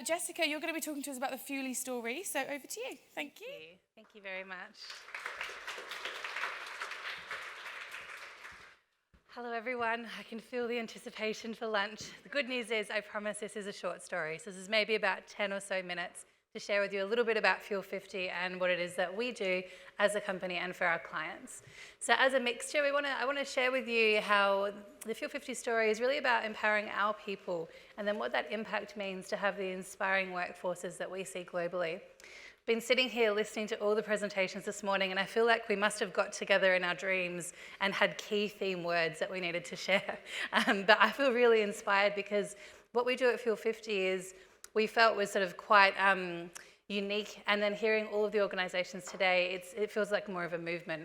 Jessica, you're going to be talking to us about the Fuellie story, so over to you. Thank you. Thank you very much. Hello everyone, I can feel the anticipation for lunch. The good news is I promise this is a short story, so this is maybe about 10 or so minutes to share with you a little bit about Fuel50 and what it is that we do as a company and for our clients. So as a mixture, I want to share with you how the Fuel50 story is really about empowering our people and then what that impact means to have the inspiring workforces that we see globally. Been sitting here listening to all the presentations this morning, and I feel like we must have got together in our dreams and had key theme words that we needed to share. But I feel really inspired because what we do at Fuel50 is we felt was sort of quite unique, and then hearing all of the organisations today, it feels like more of a movement.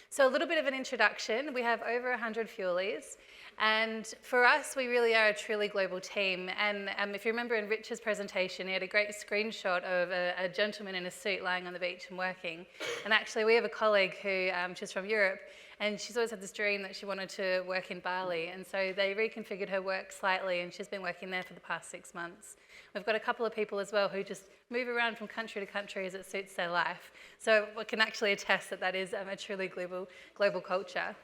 So a little bit of an introduction. We have over 100 Fuellies. And for us, we really are a truly global team. And if you remember in Rich's presentation, he had a great screenshot of a gentleman in a suit lying on the beach and working. And actually, we have a colleague who, she's from Europe, and she's always had this dream that she wanted to work in Bali. And so they reconfigured her work slightly, and she's been working there for the past 6 months. We've got a couple of people as well who just move around from country to country as it suits their life. So we can actually attest that that is a truly global culture.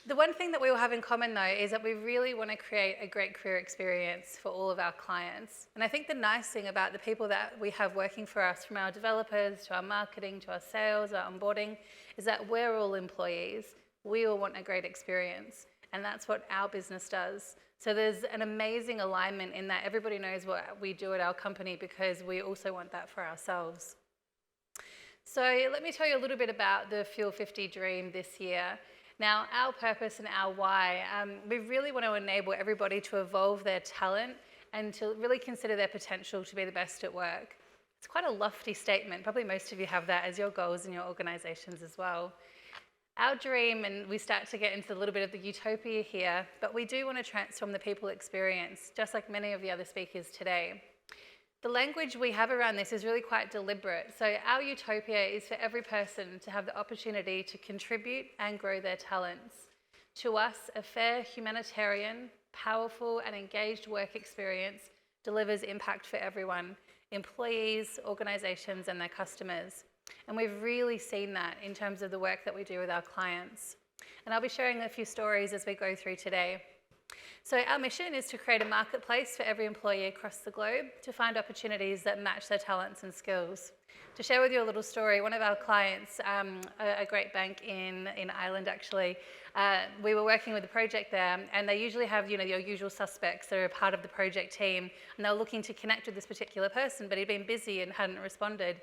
The one thing that we all have in common, though, is that we really want to create a great career experience for all of our clients. And I think the nice thing about the people that we have working for us, from our developers to our marketing to our sales, our onboarding, is that we're all employees. We all want a great experience. And that's what our business does. So there's an amazing alignment in that everybody knows what we do at our company because we also want that for ourselves. So let me tell you a little bit about the Fuel50 dream this year. Now, our purpose and our why, we really want to enable everybody to evolve their talent and to really consider their potential to be the best at work. It's quite a lofty statement. Probably most of you have that as your goals in your organizations as well. Our dream, and we start to get into a little bit of the utopia here, but we do want to transform the people experience, just like many of the other speakers today. The language we have around this is really quite deliberate. So our utopia is for every person to have the opportunity to contribute and grow their talents. To us, a fair, humanitarian, powerful and engaged work experience delivers impact for everyone, employees, organisations and their customers. And we've really seen that in terms of the work that we do with our clients. And I'll be sharing a few stories as we go through today. So our mission is to create a marketplace for every employee across the globe to find opportunities that match their talents and skills. To share with you a little story, one of our clients, a great bank in Ireland actually, we were working with a project there, and they usually have your usual suspects that are a part of the project team, and they were looking to connect with this particular person, but he'd been busy and hadn't responded.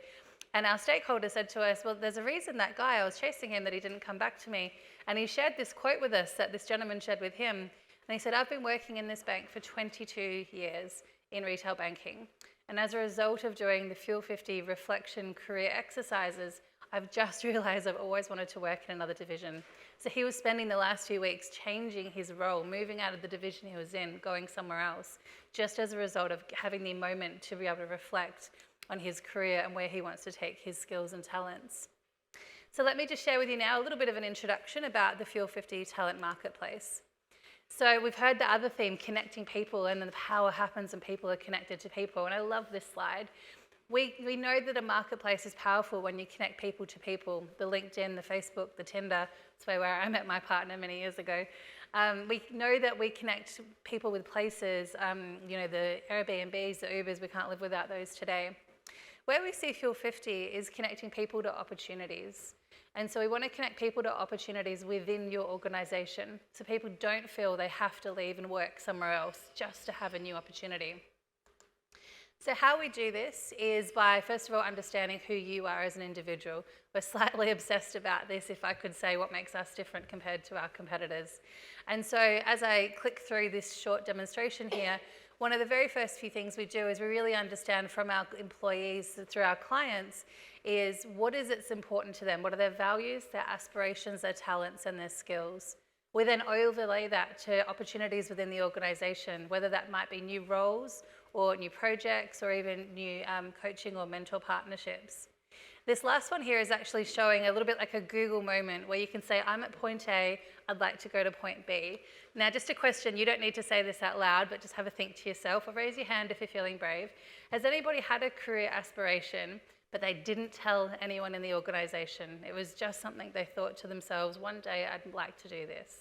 And our stakeholder said to us, well, there's a reason that guy, I was chasing him, that he didn't come back to me. And he shared this quote with us that this gentleman shared with him. And he said, I've been working in this bank for 22 years in retail banking. And as a result of doing the Fuel50 reflection career exercises, I've just realized I've always wanted to work in another division. So he was spending the last few weeks changing his role, moving out of the division he was in, going somewhere else, just as a result of having the moment to be able to reflect on his career and where he wants to take his skills and talents. So let me just share with you now a little bit of an introduction about the Fuel50 talent marketplace. So we've heard the other theme, connecting people, and then the power happens when people are connected to people. And I love this slide. We know that a marketplace is powerful when you connect people to people. The LinkedIn, the Facebook, the Tinder. That's where I met my partner many years ago. We know that we connect people with places, the Airbnbs, the Ubers, we can't live without those today. Where we see Fuel50 is connecting people to opportunities. And so we want to connect people to opportunities within your organisation so people don't feel they have to leave and work somewhere else just to have a new opportunity. So how we do this is by, first of all, understanding who you are as an individual. We're slightly obsessed about this, if I could say what makes us different compared to our competitors. And so as I click through this short demonstration here, one of the very first few things we do is we really understand from our employees through our clients is what is it's important to them, what are their values, their aspirations, their talents and their skills. We then overlay that to opportunities within the organisation, whether that might be new roles or new projects or even new coaching or mentor partnerships. This last one here is actually showing a little bit like a Google moment where you can say, I'm at point A, I'd like to go to point B. Now, just a question, you don't need to say this out loud, but just have a think to yourself, or raise your hand if you're feeling brave. Has anybody had a career aspiration, but they didn't tell anyone in the organization? It was just something they thought to themselves, one day I'd like to do this.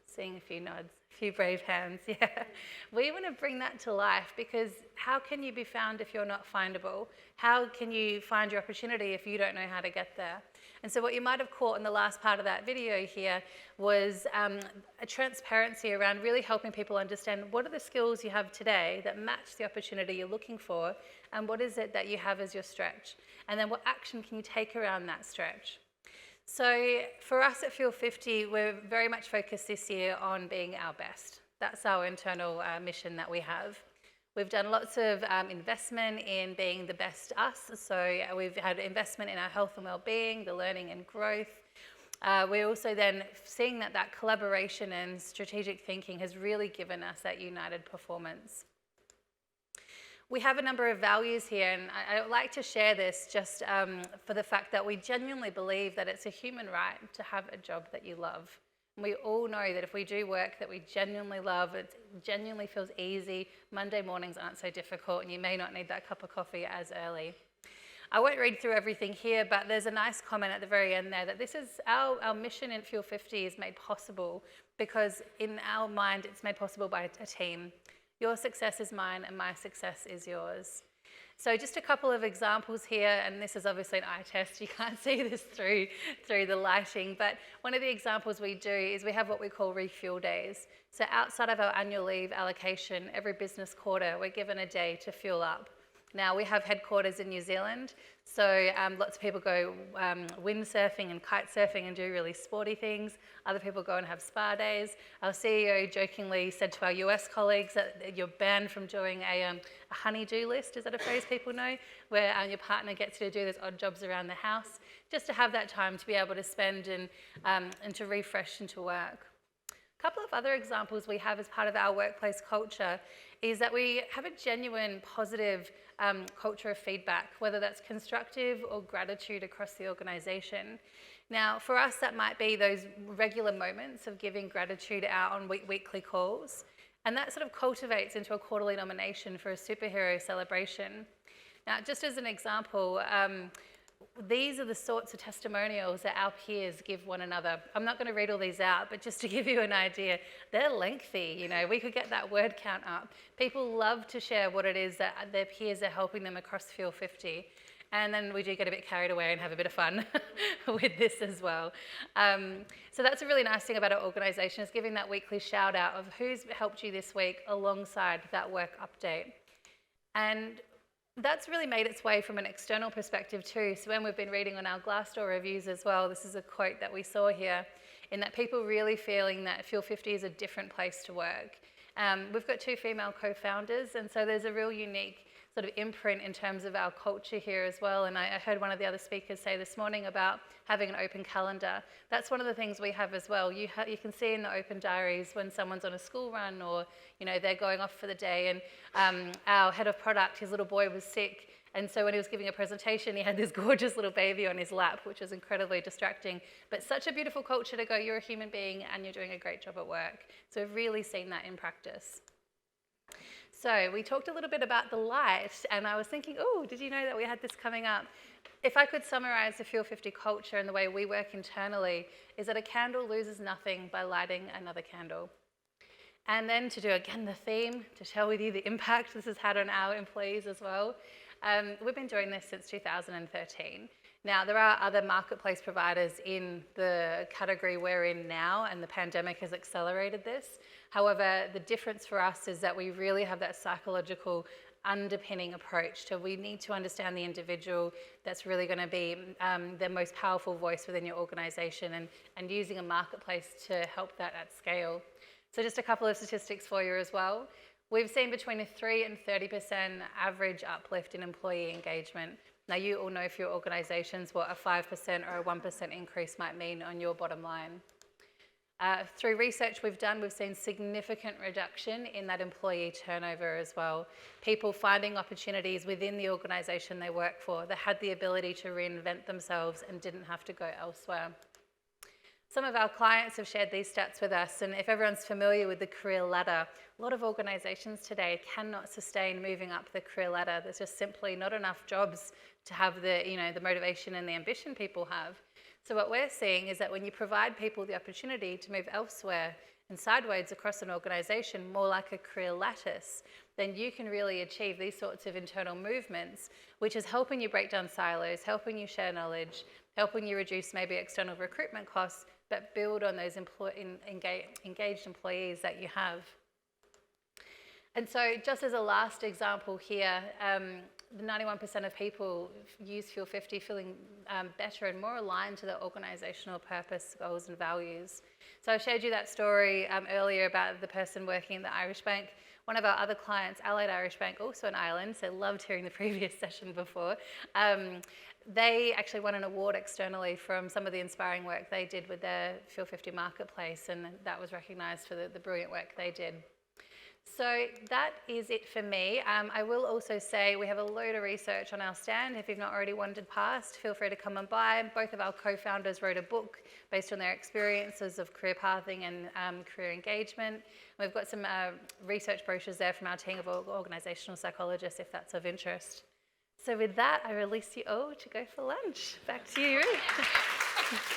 Seeing a few nods, a few brave hands, yeah. We want to bring that to life, because how can you be found if you're not findable? How can you find your opportunity if you don't know how to get there? And so what you might have caught in the last part of that video here was a transparency around really helping people understand what are the skills you have today that match the opportunity you're looking for, and what is it that you have as your stretch? And then what action can you take around that stretch? So for us at Fuel50, we're very much focused this year on being our best. That's our internal mission that we have. We've done lots of investment in being the best us. So we've had investment in our health and well-being, the learning and growth. We're also then seeing that collaboration and strategic thinking has really given us that united performance. We have a number of values here, and I would like to share this just for the fact that we genuinely believe that it's a human right to have a job that you love. And we all know that if we do work that we genuinely love, it genuinely feels easy, Monday mornings aren't so difficult, and you may not need that cup of coffee as early. I won't read through everything here, but there's a nice comment at the very end there that this is our mission in Fuel50 is made possible because in our mind it's made possible by a team. Your success is mine and my success is yours. So just a couple of examples here, and this is obviously an eye test, you can't see this through the lighting, but one of the examples we do is we have what we call refuel days. So outside of our annual leave allocation, every business quarter, we're given a day to fuel up. Now, we have headquarters in New Zealand, so lots of people go windsurfing and kite surfing and do really sporty things. Other people go and have spa days. Our CEO jokingly said to our US colleagues that you're banned from doing a honey-do list. Is that a phrase people know? Where your partner gets you to do those odd jobs around the house, just to have that time to be able to spend and to refresh and to work. A couple of other examples we have as part of our workplace culture is that we have a genuine positive culture of feedback, whether that's constructive or gratitude across the organisation. Now, for us, that might be those regular moments of giving gratitude out on weekly calls, and that sort of cultivates into a quarterly nomination for a superhero celebration. Now, just as an example, these are the sorts of testimonials that our peers give one another. I'm not going to read all these out, but just to give you an idea, they're lengthy. You know, we could get that word count up. People love to share what it is that their peers are helping them across Fuel50. And then we do get a bit carried away and have a bit of fun with this as well. So that's a really nice thing about our organisation, is giving that weekly shout out of who's helped you this week alongside that work update. And that's really made its way from an external perspective too. So when we've been reading on our Glassdoor reviews as well, this is a quote that we saw here, in that people really feeling that Fuel50 is a different place to work. We've got 2 female co-founders, and so there's a real unique sort of imprint in terms of our culture here as well. And I heard one of the other speakers say this morning about having an open calendar. That's one of the things we have as well. You can see in the open diaries when someone's on a school run or, you know, they're going off for the day. And our head of product, his little boy was sick. And so when he was giving a presentation, he had this gorgeous little baby on his lap, which was incredibly distracting. But such a beautiful culture to go, you're a human being and you're doing a great job at work. So we've really seen that in practice. So we talked a little bit about the light, and I was thinking, oh, did you know that we had this coming up? If I could summarize the Fuel50 culture and the way we work internally, is that a candle loses nothing by lighting another candle. And then to do, again, the theme, to share with you the impact this has had on our employees as well. We've been doing this since 2013. Now, there are other marketplace providers in the category we're in now, and the pandemic has accelerated this. However, the difference for us is that we really have that psychological underpinning approach to we need to understand the individual. That's really going to be the most powerful voice within your organisation, and using a marketplace to help that at scale. So just a couple of statistics for you as well. We've seen between a 3 and 30% average uplift in employee engagement. Now, you all know for your organisations what a 5% or a 1% increase might mean on your bottom line. Through research we've done, we've seen significant reduction in that employee turnover as well. People finding opportunities within the organisation they work for, that had the ability to reinvent themselves and didn't have to go elsewhere. Some of our clients have shared these stats with us, and if everyone's familiar with the career ladder, a lot of organisations today cannot sustain moving up the career ladder. There's just simply not enough jobs to have the, the motivation and the ambition people have. So what we're seeing is that when you provide people the opportunity to move elsewhere and sideways across an organisation, more like a career lattice, then you can really achieve these sorts of internal movements, which is helping you break down silos, helping you share knowledge, helping you reduce maybe external recruitment costs, but build on those engaged employees that you have. And so just as a last example here, the 91% of people use Fuel50 feeling better and more aligned to their organisational purpose, goals and values. So I showed you that story earlier about the person working in the Irish Bank. One of our other clients, Allied Irish Bank, also in Ireland, so loved hearing the previous session before, they actually won an award externally from some of the inspiring work they did with their Fuel50 marketplace, and that was recognised for the brilliant work they did. So that is it for me. I will also say we have a load of research on our stand. If you've not already wandered past, feel free to come and buy. Both of our co-founders wrote a book based on their experiences of career pathing and career engagement. We've got some research brochures there from our team of organisational psychologists if that's of interest. So with that, I release you all to go for lunch. Back to you, Ruth.